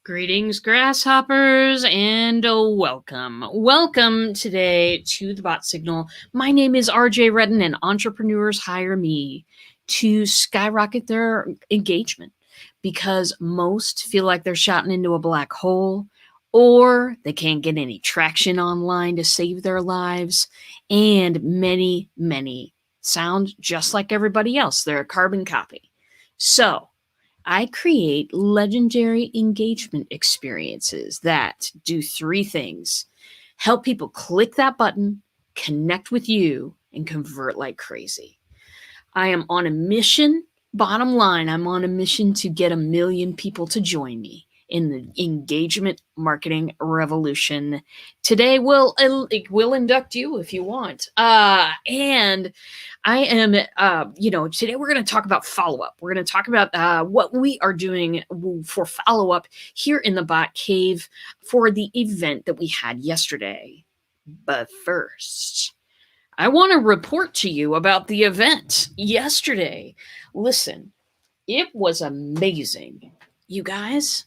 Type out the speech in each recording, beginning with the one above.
Greetings, grasshoppers, and welcome. Welcome today to the Bot Signal. My name is RJ Redden, and entrepreneurs hire me to skyrocket their engagement because most feel like they're shouting into a black hole, or they can't get any traction online to save their lives, and many sound just like everybody else. They're a carbon copy. So, I create legendary engagement experiences that do three things: help people click that button, connect with you, and convert like crazy. I am on a mission. Bottom line, I'm on a mission to get 1 million people to join me in the engagement marketing revolution. Today we'll induct you if you want. And I am, today we're going to talk about follow-up. We're going to talk about what we are doing for follow-up here in the Bot Cave for the event that we had yesterday. But first, I want to report to you about the event yesterday. Listen, it was amazing. You guys,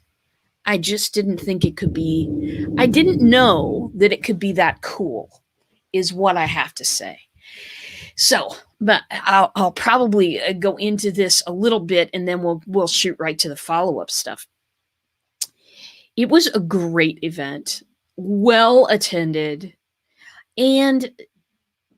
I just didn't think it could be, I didn't know that it could be that cool, is what I have to say. So, but I'll probably go into this a little bit and then we'll shoot right to the follow-up stuff. It was a great event, well attended, and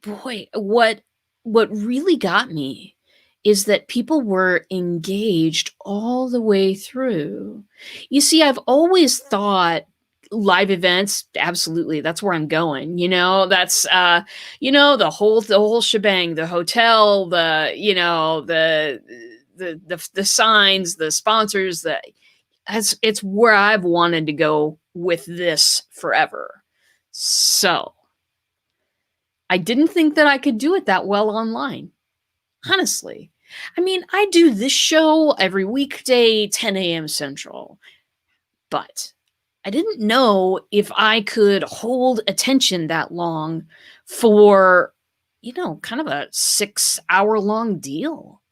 boy, what really got me is that people were engaged all the way through. You see, I've always thought live events, absolutely, that's where I'm going. That's the whole shebang, the hotel, the signs, the sponsors, it's where I've wanted to go with this forever. So I didn't think that I could do it that well online. Honestly. I mean, I do this show every weekday, 10 a.m. Central, but I didn't know if I could hold attention that long for, kind of a 6-hour-long deal.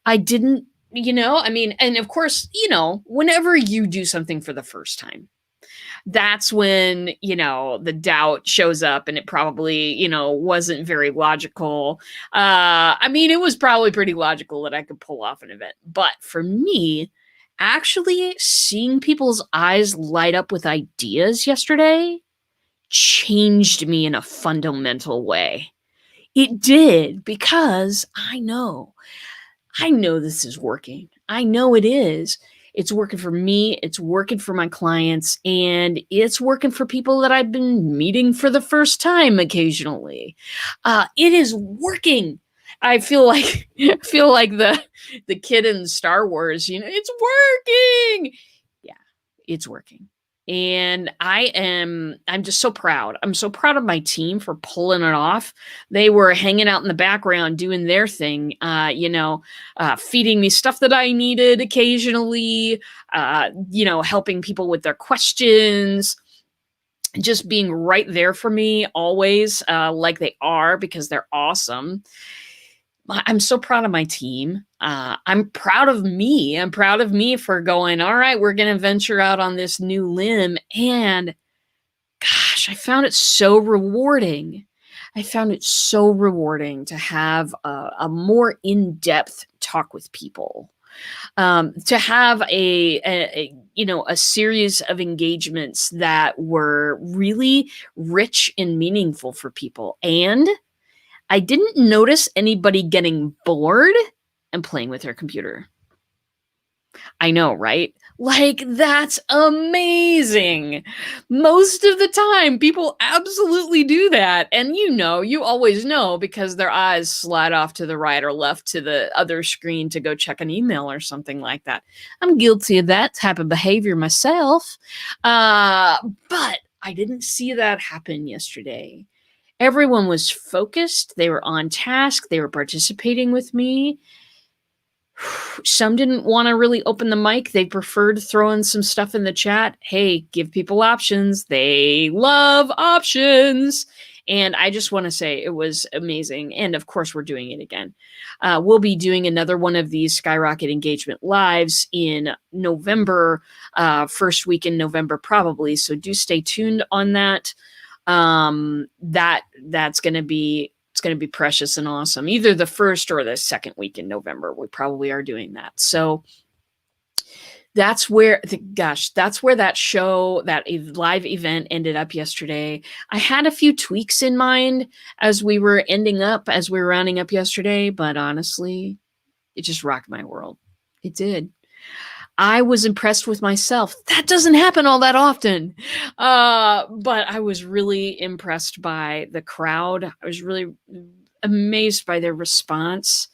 I didn't, and of course, whenever you do something for the first time, that's when, the doubt shows up, and it probably, wasn't very logical. It was probably pretty logical that I could pull off an event. But for me, actually seeing people's eyes light up with ideas yesterday changed me in a fundamental way. It did, because I know this is working. I know it is. It's working for me, it's working for my clients, and it's working for people that I've been meeting for the first time occasionally. It is working. I feel like the kid in Star Wars, it's working. Yeah, it's working. And I'm just so proud. I'm so proud of my team for pulling it off. They were hanging out in the background doing their thing, feeding me stuff that I needed occasionally, helping people with their questions, just being right there for me always, like they are, because they're awesome. I'm so proud of my team. I'm proud of me. I'm proud of me for going, all right, we're going to venture out on this new limb. And gosh, I found it so rewarding. I found it so rewarding to have a more in-depth talk with people, to have a series of engagements that were really rich and meaningful for people. And I didn't notice anybody getting bored and playing with their computer. I know, right? Like, that's amazing. Most of the time, people absolutely do that. And you always know, because their eyes slide off to the right or left to the other screen to go check an email or something like that. I'm guilty of that type of behavior myself. But I didn't see that happen yesterday. Everyone was focused. They were on task. They were participating with me. Some didn't want to really open the mic. They preferred throwing some stuff in the chat. Hey, give people options. They love options. And I just want to say it was amazing. And of course, we're doing it again. We'll be doing another one of these Skyrocket Engagement Lives in November, first week in November, probably. So do stay tuned on that. That's going to be, it's going to be precious and awesome. Either the first or the second week in November, we probably are doing that. So that's where that's where that show, that live event ended up yesterday. I had a few tweaks in mind as we were rounding up yesterday, but honestly, it just rocked my world. It did. I was impressed with myself. That doesn't happen all that often. But I was really impressed by the crowd. I was really amazed by their response.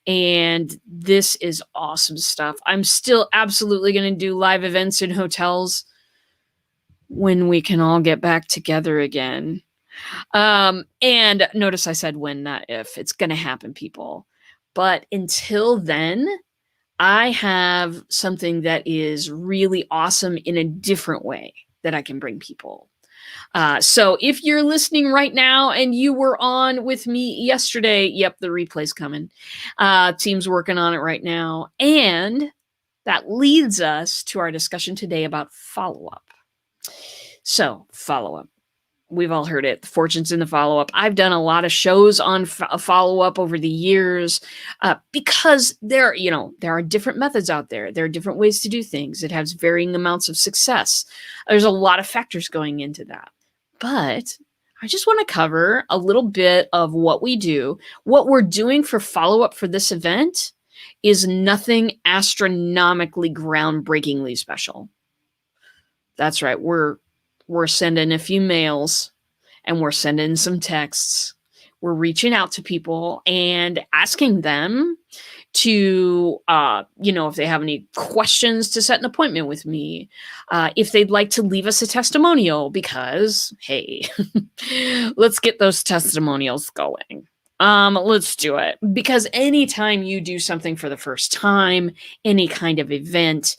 And this is awesome stuff. I'm still absolutely going to do live events in hotels when we can all get back together again. And notice I said when, not if. It's going to happen, people. But until then, I have something that is really awesome in a different way that I can bring people. So if you're listening right now and you were on with me yesterday, yep, the replay's coming. Team's working on it right now. And that leads us to our discussion today about follow-up. So follow-up. We've all heard it. The fortune's in the follow-up. I've done a lot of shows on follow-up over the years because there are different methods out there. There are different ways to do things. It has varying amounts of success. There's a lot of factors going into that. But I just want to cover a little bit of what we do. What we're doing for follow-up for this event is nothing astronomically groundbreakingly special. That's right. We're sending a few mails and we're sending some texts. We're reaching out to people and asking them to, if they have any questions, to set an appointment with me, if they'd like to leave us a testimonial, because, hey, let's get those testimonials going. Let's do it. Because anytime you do something for the first time, any kind of event,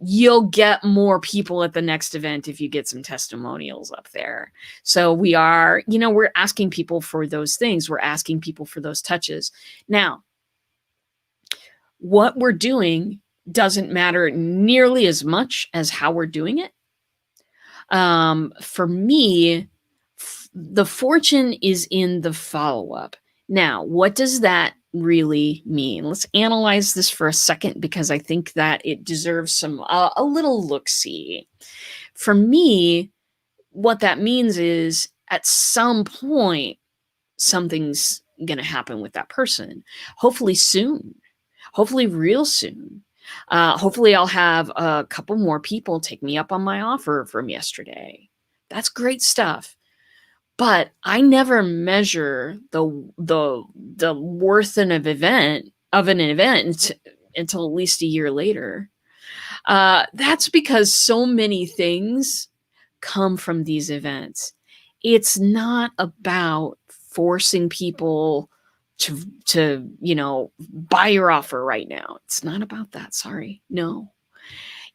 you'll get more people at the next event if you get some testimonials up there. So we're asking people for those things. We're asking people for those touches. Now, what we're doing doesn't matter nearly as much as how we're doing it. For me, the fortune is in the follow-up. Now, what does that really mean? Let's analyze this for a second, because I think that it deserves a little look-see. For me, what that means is at some point, something's going to happen with that person. Hopefully soon. Hopefully real soon. Hopefully I'll have a couple more people take me up on my offer from yesterday. That's great stuff. But I never measure the worth of an event until at least a year later. That's because so many things come from these events. It's not about forcing people to buy your offer right now. It's not about that. Sorry. No.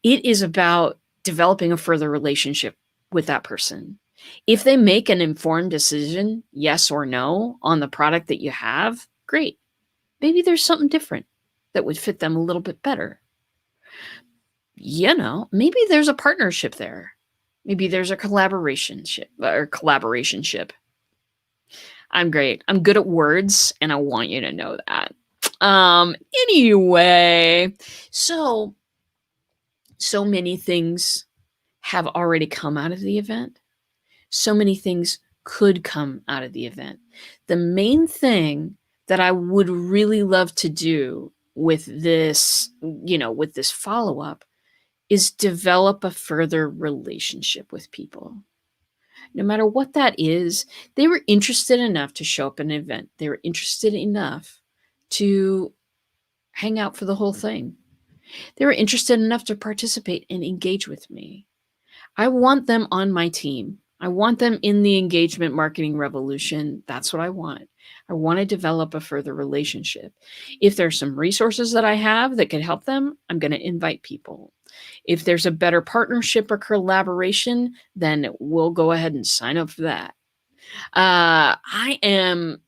It is about developing a further relationship with that person. If they make an informed decision, yes or no, on the product that you have, great. Maybe there's something different that would fit them a little bit better. Maybe there's a partnership there. Maybe there's a collaborationship. I'm great. I'm good at words, and I want you to know that. Anyway, so many things have already come out of the event. So many things could come out of the event. The main thing that I would really love to do with this, with this follow-up, is develop a further relationship with people. No matter what that is, they were interested enough to show up at an event. They were interested enough to hang out for the whole thing. They were interested enough to participate and engage with me. I want them on my team. I want them in the engagement marketing revolution. That's what I want. I want to develop a further relationship. If there's some resources that I have that could help them, I'm going to invite people. If there's a better partnership or collaboration, then we'll go ahead and sign up for that. I'm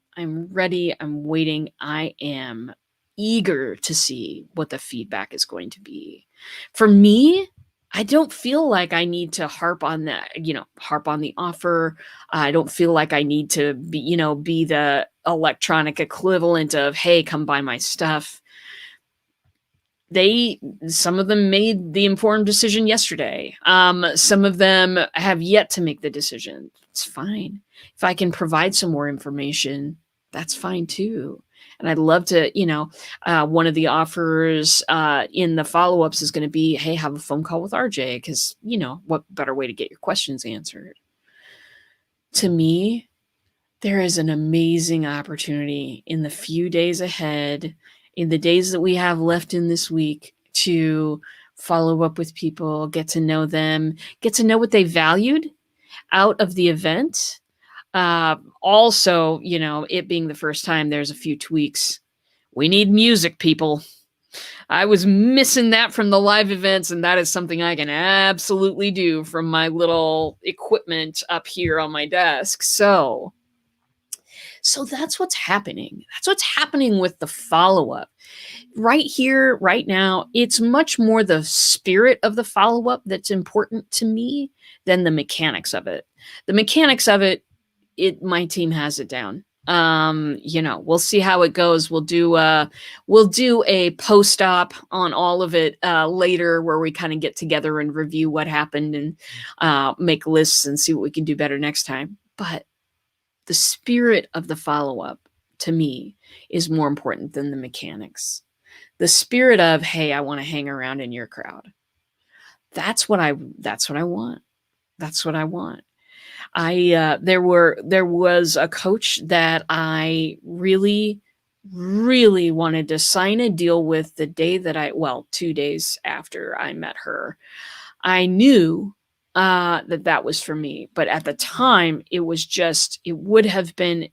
ready, I'm waiting, I am eager to see what the feedback is going to be. For me, I don't feel like I need to harp on that, harp on the offer. I don't feel like I need to be the electronic equivalent of, "Hey, come buy my stuff." They Some of them made the informed decision yesterday. Some of them have yet to make the decision. It's fine. If I can provide some more information, that's fine too. And I'd love to, one of the offers in the follow-ups is going to be, hey, have a phone call with RJ, because, what better way to get your questions answered? To me, there is an amazing opportunity in the few days ahead, in the days that we have left in this week, to follow up with people, get to know them, get to know what they valued out of the event. Also, it being the first time, there's a few tweaks. We need music, people. I was missing that from the live events, and that is something I can absolutely do from my little equipment up here on my desk. So that's what's happening. That's what's happening with the follow-up. Right here, right now, it's much more the spirit of the follow-up that's important to me than the mechanics of it. The mechanics of it, my team has it down. We'll see how it goes. We'll do a post-op on all of it later, where we kind of get together and review what happened and make lists and see what we can do better next time. But the spirit of the follow-up, to me, is more important than the mechanics. The spirit of, hey, I want to hang around in your crowd. That's what I want. That's what I want. There was a coach that I really, really wanted to sign a deal with the day that 2 days after I met her. I knew that was for me, but at the time, it would have been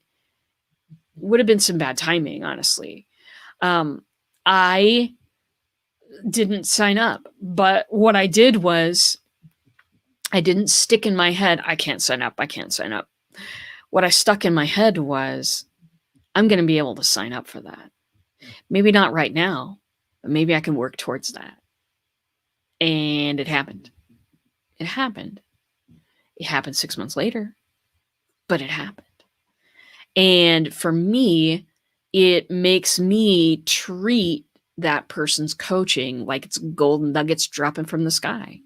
some bad timing, honestly. I didn't sign up, but what I did was, I didn't stick in my head, I can't sign up. What I stuck in my head was, I'm going to be able to sign up for that. Maybe not right now, but maybe I can work towards that. And it happened. It happened 6 months later, but it happened. And for me, it makes me treat that person's coaching like it's golden nuggets dropping from the sky,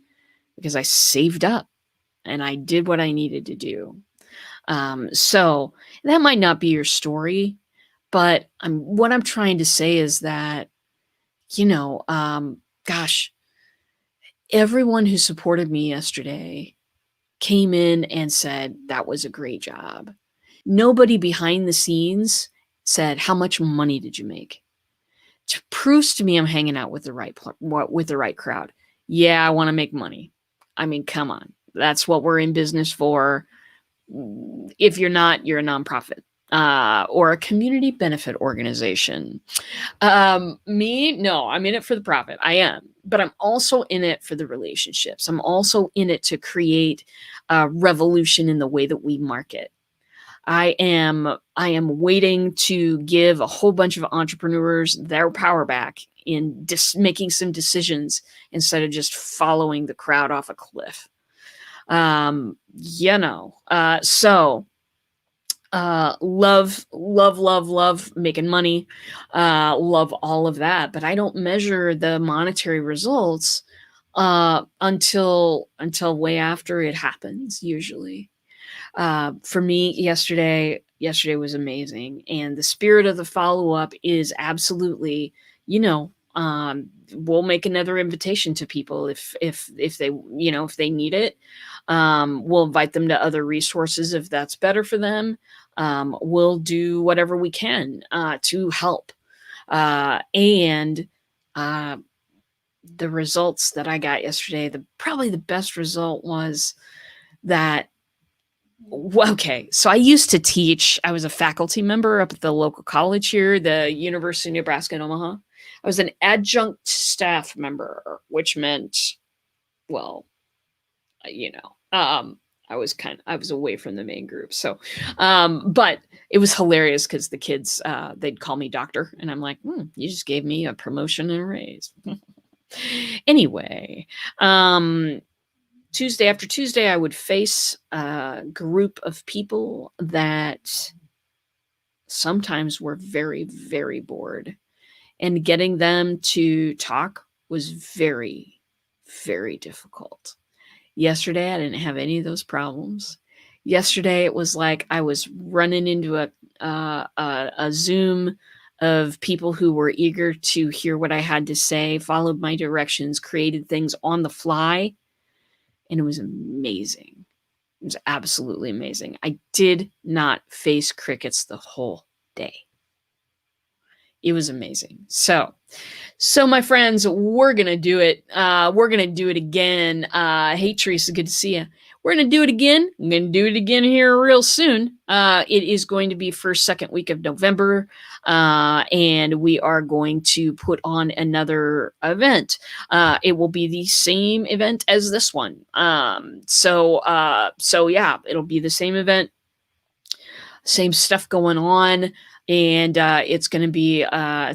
because I saved up and I did what I needed to do. So that might not be your story, but what I'm trying to say is that, gosh, everyone who supported me yesterday came in and said, that was a great job. Nobody behind the scenes said, how much money did you make? It proves to me I'm hanging out with the right crowd. Yeah, I want to make money. I mean, come on. That's what we're in business for. If you're not, you're a nonprofit or a community benefit organization. Me, no, I'm in it for the profit. I am. But I'm also in it for the relationships. I'm also in it to create a revolution in the way that we market. I am waiting to give a whole bunch of entrepreneurs their power back in making some decisions instead of just following the crowd off a cliff. Love making money, love all of that, but I don't measure the monetary results until way after it happens, usually. For me, yesterday was amazing, and the spirit of the follow-up is absolutely, we'll make another invitation to people if they need it. We'll invite them to other resources if that's better for them. We'll do whatever we can to help. And the results that I got yesterday, probably the best result was that, okay, so I used to teach. I was a faculty member up at the local college here, the University of Nebraska in Omaha. I was an adjunct staff member, which meant, well, I was away from the main group. So, but it was hilarious because the kids, they'd call me doctor, and I'm like, you just gave me a promotion and a raise. Anyway, Tuesday after Tuesday, I would face a group of people that sometimes were very, very bored, and getting them to talk was very, very difficult. Yesterday, I didn't have any of those problems. Yesterday, it was like I was running into a Zoom of people who were eager to hear what I had to say, followed my directions, created things on the fly, and it was amazing. It was absolutely amazing. I did not face crickets the whole day. It was amazing. So my friends, we're gonna do it. We're gonna do it again. Hey Teresa, good to see you. We're gonna do it again. I'm gonna do it again here real soon. It is going to be first, second week of November, and we are going to put on another event. It will be the same event as this one. So yeah, it'll be the same event, same stuff going on, and it's gonna be a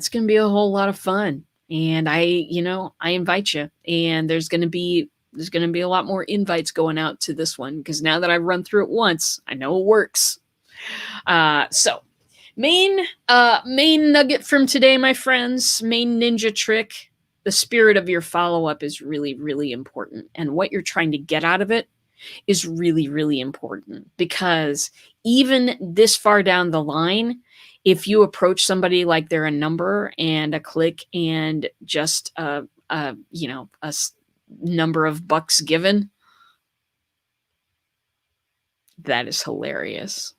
whole lot of fun. And I invite you, and there's gonna be a lot more invites going out to this one, because now that I've run through it once, I know it works. So main nugget from today, my friends, main ninja trick: the spirit of your follow-up is really, really important, and what you're trying to get out of it is really, really important, because even this far down the line, if you approach somebody like they're a number and a click and just number of bucks given, that is hilarious.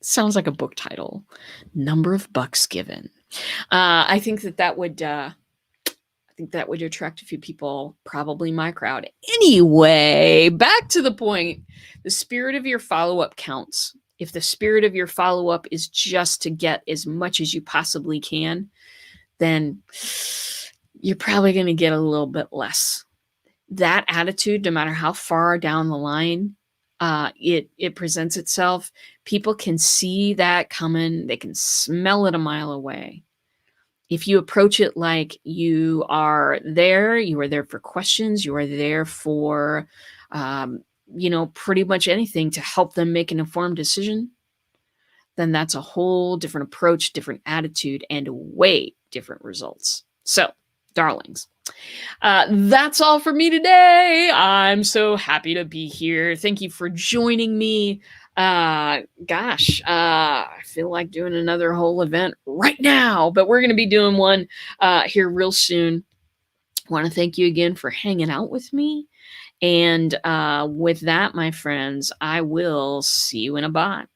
Sounds like a book title. Number of bucks given. I think that would attract a few people, probably my crowd. Anyway, back to the point. The spirit of your follow-up counts. If the spirit of your follow-up is just to get as much as you possibly can, then you're probably going to get a little bit less. That attitude, no matter how far down the line it presents itself, people can see that coming. They can smell it a mile away. If you approach it like you are there for questions, you are there for, pretty much anything to help them make an informed decision, then that's a whole different approach, different attitude, and way different results. So, darlings, that's all for me today. I'm so happy to be here. Thank you for joining me. I feel like doing another whole event right now, but we're going to be doing one here real soon. I want to thank you again for hanging out with me. And with that, my friends, I will see you in a bot.